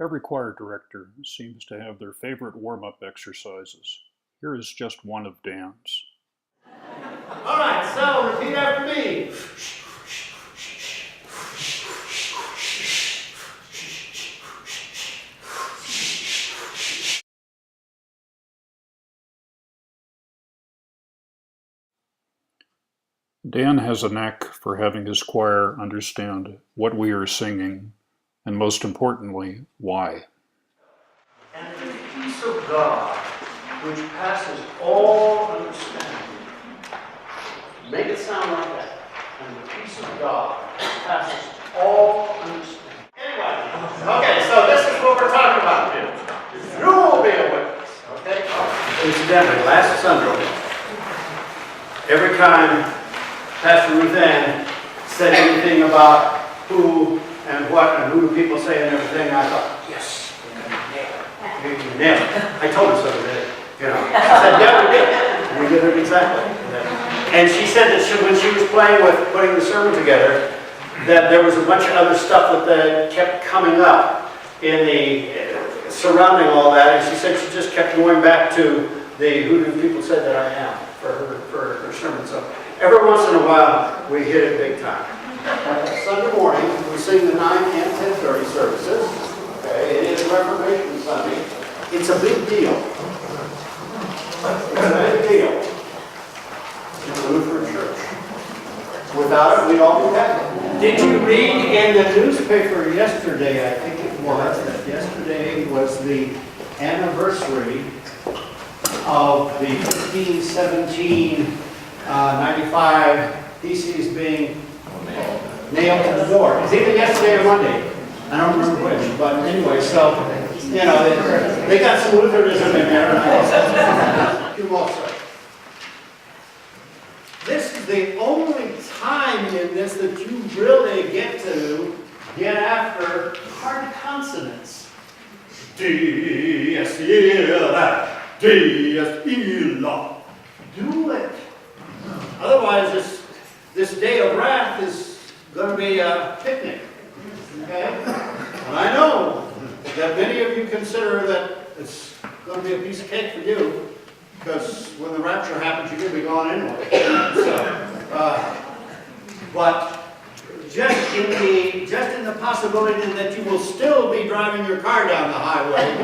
Every choir director seems to have their favorite warm-up exercises. Here is just one of Dan's. All right, so repeat after me. Dan has a knack for having his choir understand what we are singing, and most importantly, why. And the peace of God, which passes all understanding. Make it sound like that. And the peace of God, which passes all understanding. Anyway, okay, so this is what we're talking about here. You will be a witness, okay? Incidentally, last Sunday, every time Pastor Ruth Ann said anything about who and what and who people say and everything, I thought, yes, you nailed it. I told her so today. You know, she said, yeah, we did. We did it exactly. And she said that when she was playing with putting the sermon together, that there was a bunch of other stuff that kept coming up in the surrounding all that, and she said she just kept going back to the who do people say that I am for her sermon. So every once in a while, we hit it big time. Sunday morning, we sing the 9 and 10:30 services. Okay, it is Reformation Sunday. It's a big deal. It's a big deal in the Lutheran Church. Without it, we'd all be happy. Did you read in the newspaper yesterday, I think it was, that yesterday was the anniversary of the 1517 95 theses being nailed to the door. It was either yesterday or Monday. I don't remember which, but anyway, so, you know, they got some Lutheranism in there. You also. This is the only time in this that you really get to get after hard consonants. D, S, E, L, D, S, E, L. Do it. Otherwise, this day of wrath is going to be a picnic. Okay? And I know that many of you consider that it's going to be a piece of cake for you, because when the rapture happens, you're going to be gone anyway. So, but just in the possibility that you will still be driving your car down the highway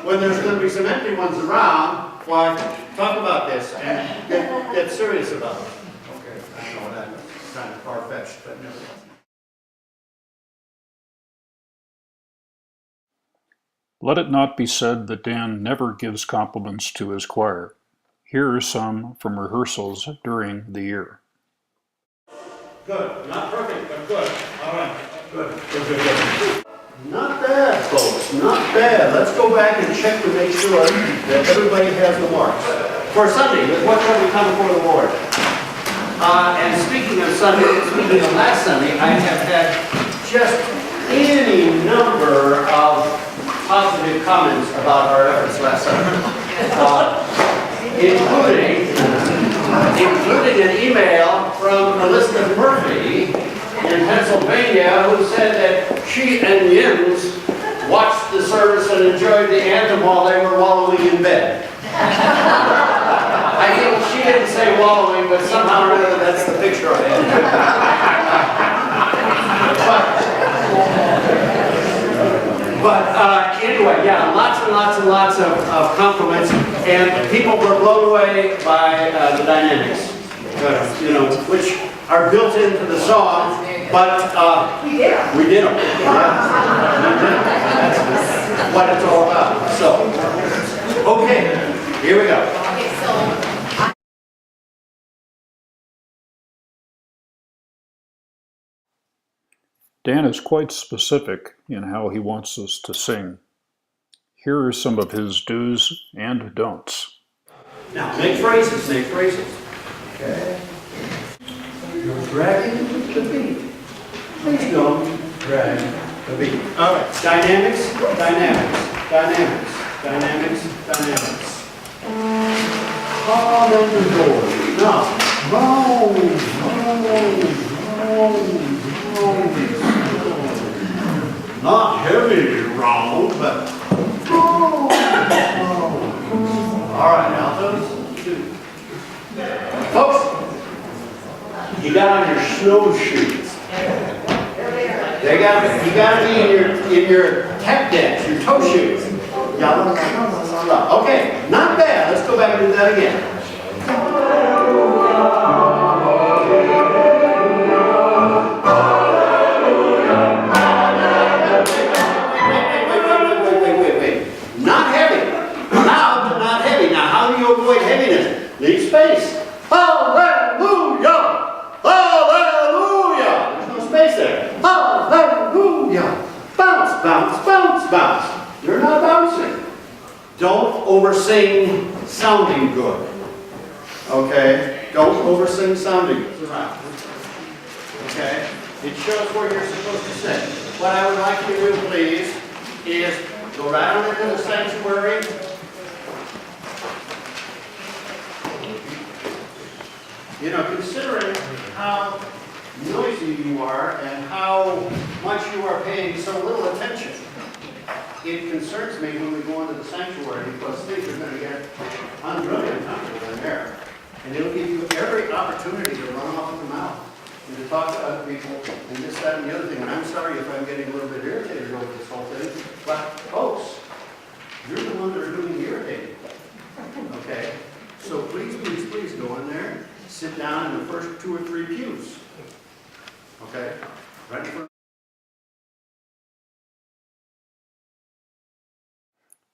when there's going to be some empty ones around, why, talk about this and get serious about it. Okay, I know that's kind of far-fetched, but nevertheless. Let it not be said that Dan never gives compliments to his choir. Here are some from rehearsals during the year. Good. Not perfect, but good. All right. Good. Not bad, folks. Not bad. Let's go back and check to make sure that everybody has the marks. For Sunday, what shall we come before the Lord? And speaking of Sunday, speaking of last Sunday, I have had just any number of positive comments about our efforts last Sunday, including an email from Elizabeth Murphy in Pennsylvania, who said that she and Jens watched the service and enjoyed the anthem while they were wallowing in bed. I think she didn't say wallowing, but somehow or other that's the picture I had. But anyway, yeah, lots and lots and lots of compliments, and people were blown away by the dynamics, you know, which are built into the song. But we did them. We did them. Yeah. That's what it's all about. So, okay, here we go. Dan is quite specific in how he wants us to sing. Here are some of his do's and don'ts. Now, make phrases, make phrases. Okay. You're dragging the beat. Please don't drag the beat. All right. Dynamics, dynamics, dynamics, dynamics, dynamics. Calm and control. Now, roll. Not heavy strong, but oh. All right, altos. Folks, you got on your snowshoes. You got to be in your tap dance, your toe shoes. Okay, not bad. Let's go back and do that again. Wait. Not heavy. Loud, but not heavy. Now, how do you avoid heaviness? Leave space. Hallelujah! Hallelujah! There's no space there. Hallelujah! Bounce, bounce, bounce, bounce. You're not bouncing. Don't oversing sounding good. Okay? Don't oversing sounding good. Okay? It shows where you're supposed to sing. What I would like you to do, please, is go right on into the sanctuary. You know, considering how noisy you are and how much you are paying so little attention, it concerns me when we go into the sanctuary because things are going to get unruly uncomfortable in there. And it'll give you every opportunity to run off at the mouth and to talk to other people and this, that, and the other thing. And I'm sorry if I'm getting a little bit irritated over this whole thing, but folks, you're the ones that are doing the irritating. Okay? So please go in there. Sit down in the first 2 or 3 pews. Okay? Right in front.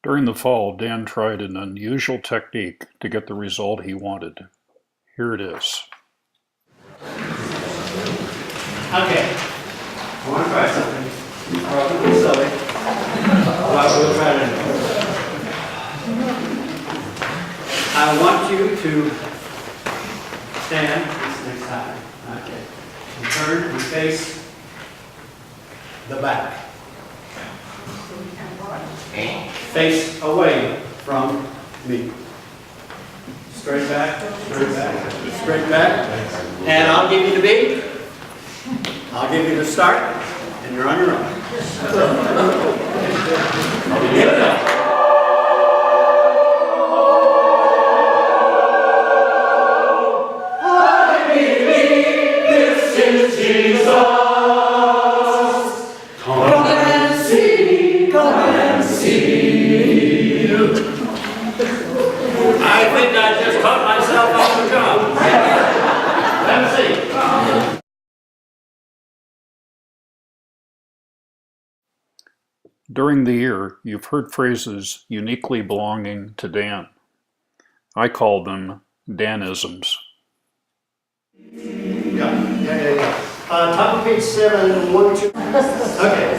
During the fall, Dan tried an unusual technique to get the result he wanted. Here it is. Okay. I want to try something. Probably silly. But we'll try it anyway. I want you to stand this next time. Okay. And turn and face the back. Face away from me. Straight back, straight back, straight back. And I'll give you the beat. I'll give you the start. And you're on your own. Give it up. I think I just caught myself off the job. Let me see. During the year, you've heard phrases uniquely belonging to Dan. I call them Danisms. Yeah. Top of page 7, 1, 2. Okay.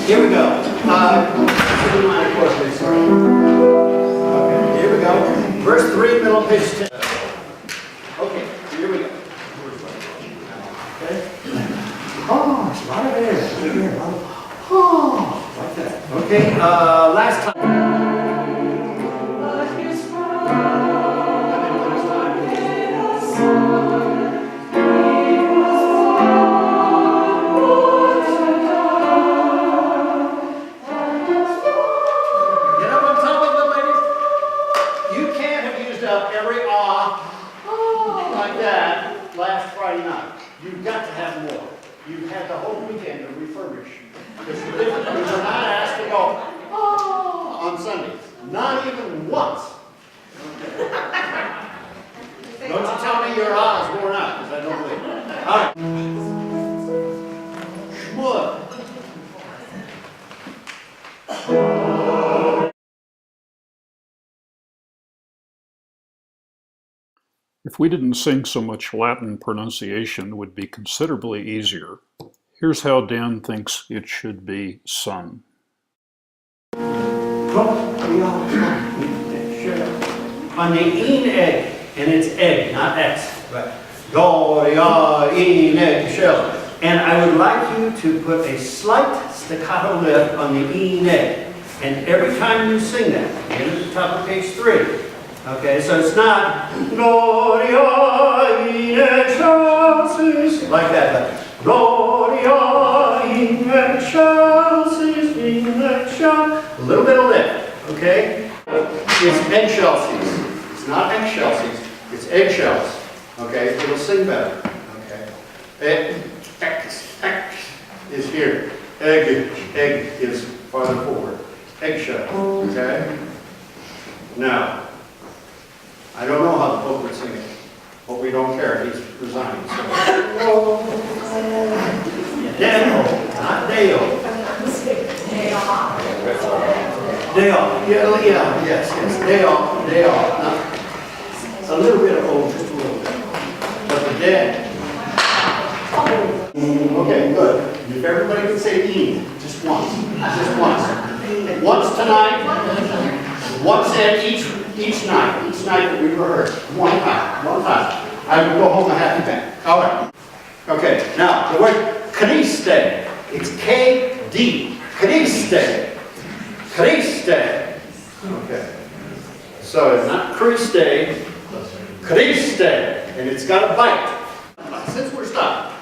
Here we go. Sorry. Okay, here we go. Verse 3, middle page 10. Okay, here we go. Okay. Oh, it's a lot of air. Oh, like that. Okay, last time. You've got to have more. You've had the whole weekend to refurbish. Because you were not asked to go, oh, on Sundays. Not even once. Don't you tell me your ah's worn out, because I don't believe it. All right. Schmud. If we didn't sing so much Latin, pronunciation would be considerably easier. Here's how Dan thinks it should be sung. On the in egg, and it's egg, not X, but Gloria in egg shell. And I would like you to put a slight staccato lift on the in egg. And every time you sing that, again at the top of page 3. Okay, so it's not Gloria in excelsis like that, but Gloria in excelsis little bit of lift, okay? It's eggshell seeds. It's not eggshell seeds, it's eggshells, okay? It'll sing better, okay? X is here. Egg is farther forward. Eggshell, okay? Now, I don't know how the Pope would sing it, but we don't care. He's resigning. So. Deo, not Deo. Deo. Yeah, yes. Deo. Now, a little bit of O, just a little bit. But the dead. Okay, good. If everybody can say E, just once. Just once. Once tonight, once at each night. Each night that we rehearse. One time. I will go home a happy man. All right. Okay, now the word Christe. It's K-D. Christe. Okay. So it's not Christe, Christe. And it's got a bite. Since we're stopped,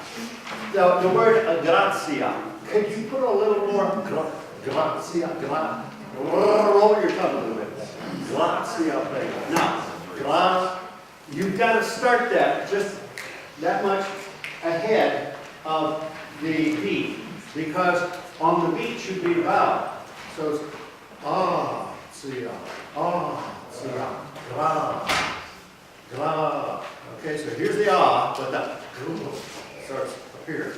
the word grazia. Could you put a little more grazia? Roll your tongue a little bit. Grazia. Now, you've got to start that just that much ahead of the beat, because on the beat should be vowel. So it's sia, gra. Okay, so here's the but the starts up here,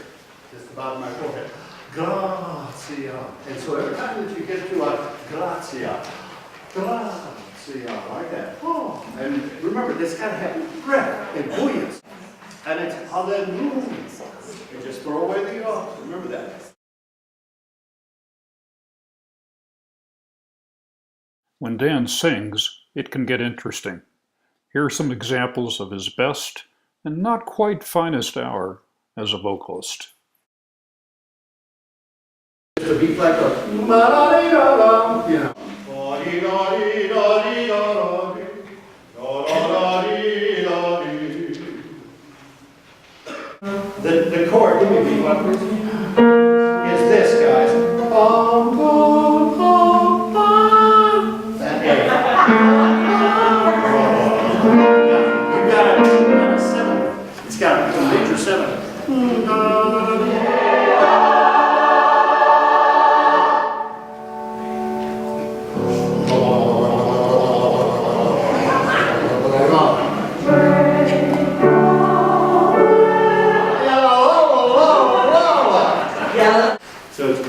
just about my forehead. Grazia. And so every time that you get to a grazia, like that. Oh, and remember, this got to have breath and buoyancy. And it's hallelujah. And just throw away the remember that. When Dan sings, it can get interesting. Here are some examples of his best and not quite finest hour as a vocalist. It's a beat like a ma-da-dee-da-da, you know. The chord, give me a beat one, please, is this, guys. That A. You've got a 7. It's got a major 7. So it's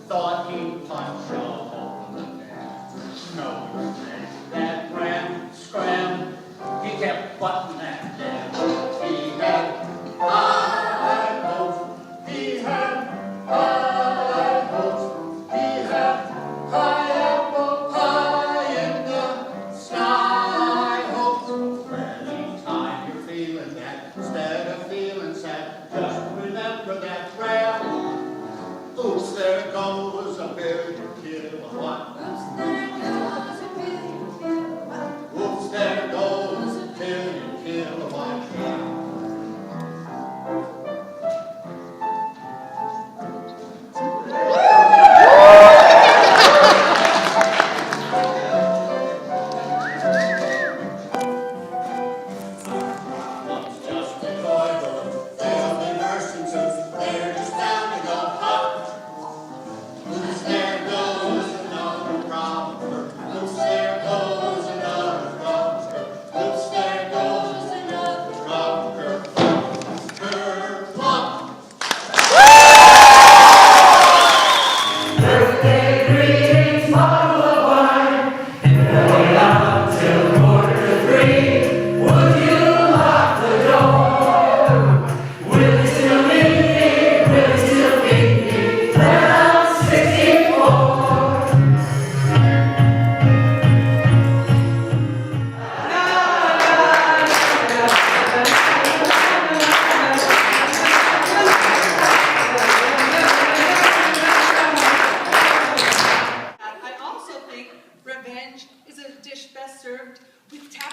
Thought he'd punch a hole in the net. No, that ram, scram, he kept butting that down. He had high hopes, he had high hopes, he had high apple pie in the sky hopes. Anytime you're feeling that, instead of feeling sad, just remember that ram. Oops, there goes a billion kilowatt. Oops, there goes a billion kilowatt. Oops, there goes a billion kilowatt. One's just a toy, they'll be nursing since they're just bound to go hot. Oops, there goes another robber. Oops, there goes another robber. Oops, there goes another robber. Flop. Birthday greetings, bottle of wine. Going out till 2:45. Would you lock the door? Will you still meet me? Will you still meet me? When I'm 64. I also think revenge is a dish best served with tap